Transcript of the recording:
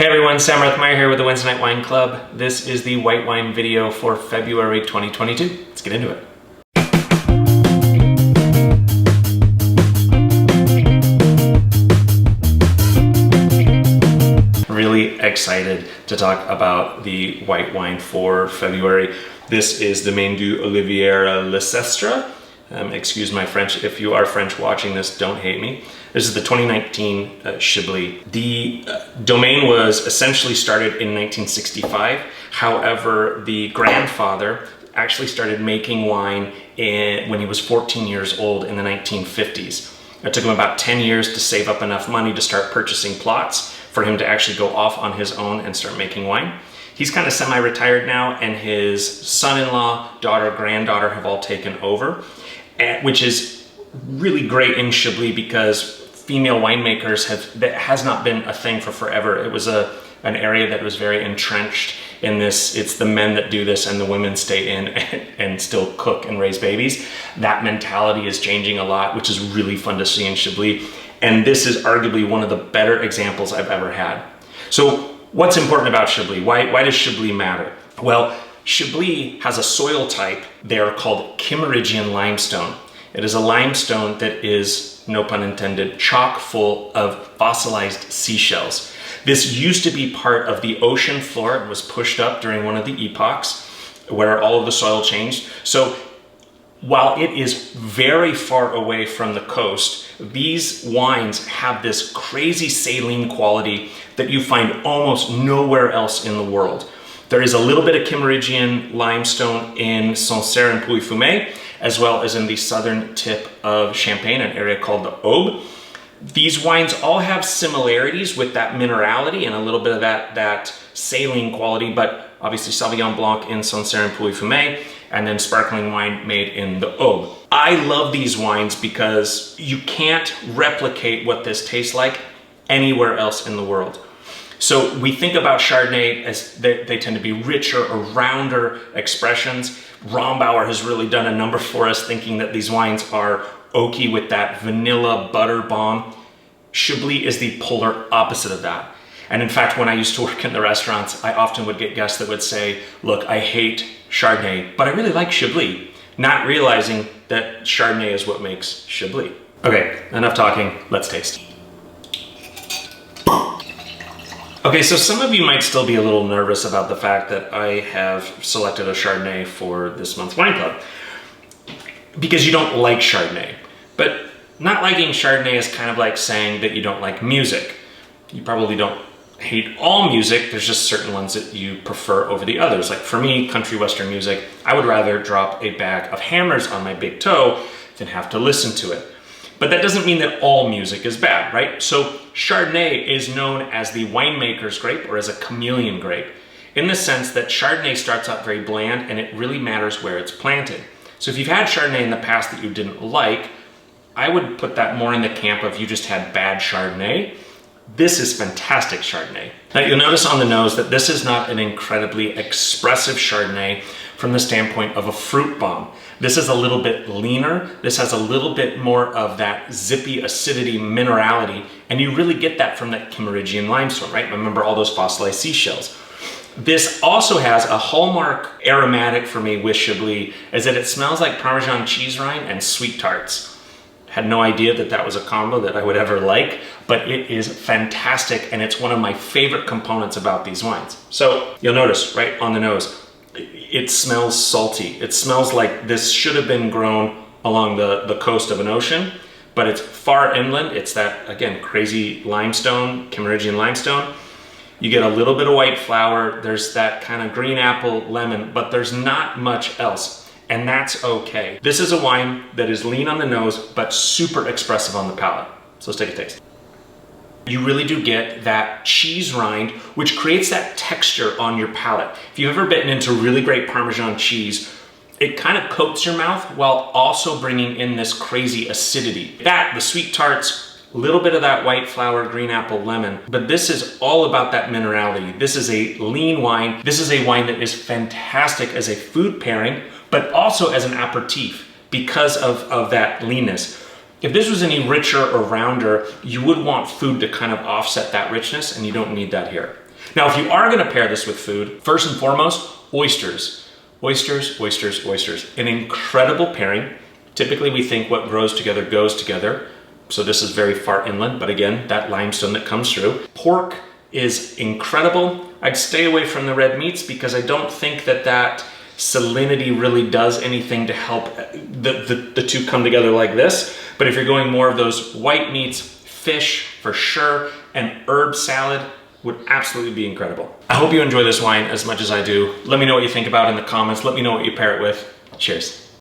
Hey everyone, Sam Rathmeyer here with the Wednesday Night Wine Club. This is the white wine video for February 2022. Let's get into it. Really excited to talk about the white wine for February. This is Domaine du Oliveira Lecestre. Excuse my French. If you are French watching this, don't hate me. This is the 2019 Chablis. The Domaine was essentially started in 1965. However, the grandfather actually started making wine when he was 14 years old in the 1950s. It took him about 10 years to save up enough money to start purchasing plots for him to actually go off on his own and start making wine. He's kind of semi-retired now, and his son-in-law, daughter, granddaughter have all taken over, which is really great in Chablis because female winemakers that has not been a thing for forever. It was an area that was very entrenched in this. It's the men that do this and the women stay in and still cook and raise babies. That mentality is changing a lot, which is really fun to see in Chablis. And this is arguably one of the better examples I've ever had. So what's important about Chablis? Why does Chablis matter? Well, Chablis has a soil type there called Kimmeridgian limestone. It is a limestone that is, no pun intended, chock full of fossilized seashells. This used to be part of the ocean floor. It was pushed up during one of the epochs where all of the soil changed. So while it is very far away from the coast, these wines have this crazy saline quality that you find almost nowhere else in the world. There is a little bit of Kimmeridgian limestone in Sancerre and Pouilly-Fumé, as well as in the southern tip of Champagne, an area called the Aube. These wines all have similarities with that minerality and a little bit of that saline quality, but obviously Sauvignon Blanc in Sancerre and Pouilly-Fumé, and then sparkling wine made in the Aube. I love these wines because you can't replicate what this tastes like anywhere else in the world. So we think about Chardonnay as they tend to be richer or rounder expressions. Rombauer has really done a number for us thinking that these wines are oaky with that vanilla butter bomb. Chablis is the polar opposite of that. And in fact, when I used to work in the restaurants, I often would get guests that would say, look, I hate Chardonnay, but I really like Chablis, not realizing that Chardonnay is what makes Chablis. Okay, enough talking, let's taste. Okay, so some of you might still be a little nervous about the fact that I have selected a Chardonnay for this month's wine club because you don't like Chardonnay. But not liking Chardonnay is kind of like saying that you don't like music. You probably don't hate all music, there's just certain ones that you prefer over the others. Like for me, country western music, I would rather drop a bag of hammers on my big toe than have to listen to it. But that doesn't mean that all music is bad, right? So Chardonnay is known as the winemaker's grape or as a chameleon grape in the sense that Chardonnay starts out very bland and it really matters where it's planted. So if you've had Chardonnay in the past that you didn't like, I would put that more in the camp of you just had bad Chardonnay. This is fantastic Chardonnay. Now you'll notice on the nose that this is not an incredibly expressive Chardonnay from the standpoint of a fruit bomb. This is a little bit leaner. This has a little bit more of that zippy acidity minerality, and you really get that from that Kimmeridgian limestone, right? Remember all those fossilized seashells. This also has a hallmark aromatic for me with Chablis, is that it smells like Parmesan cheese rind and sweet tarts. Had no idea that that was a combo that I would ever like, but it is fantastic and it's one of my favorite components about these wines. So you'll notice right on the nose, it smells salty. It smells like this should have been grown along the coast of an ocean, but it's far inland. It's that, again, crazy limestone, Kimmeridgian limestone. You get a little bit of white flower. There's that kind of green apple, lemon, but there's not much else. And that's okay. This is a wine that is lean on the nose, but super expressive on the palate. So let's take a taste. You really do get that cheese rind, which creates that texture on your palate. If you've ever bitten into really great Parmesan cheese, it kind of coats your mouth while also bringing in this crazy acidity. The sweet tarts, a little bit of that white flower, green apple, lemon, but this is all about that minerality. This is a lean wine. This is a wine that is fantastic as a food pairing, but also as an aperitif because of that leanness. If this was any richer or rounder, you would want food to kind of offset that richness, and you don't need that here. Now, if you are gonna pair this with food, first and foremost, oysters. Oysters, oysters, oysters. An incredible pairing. Typically we think what grows together goes together. So this is very far inland, but again, that limestone that comes through. Pork is incredible. I'd stay away from the red meats because I don't think that salinity really does anything to help the two come together like this. But if you're going more of those white meats, fish for sure, and herb salad would absolutely be incredible. I hope you enjoy this wine as much as I do. Let me know what you think about it in the comments. Let me know what you pair it with. Cheers.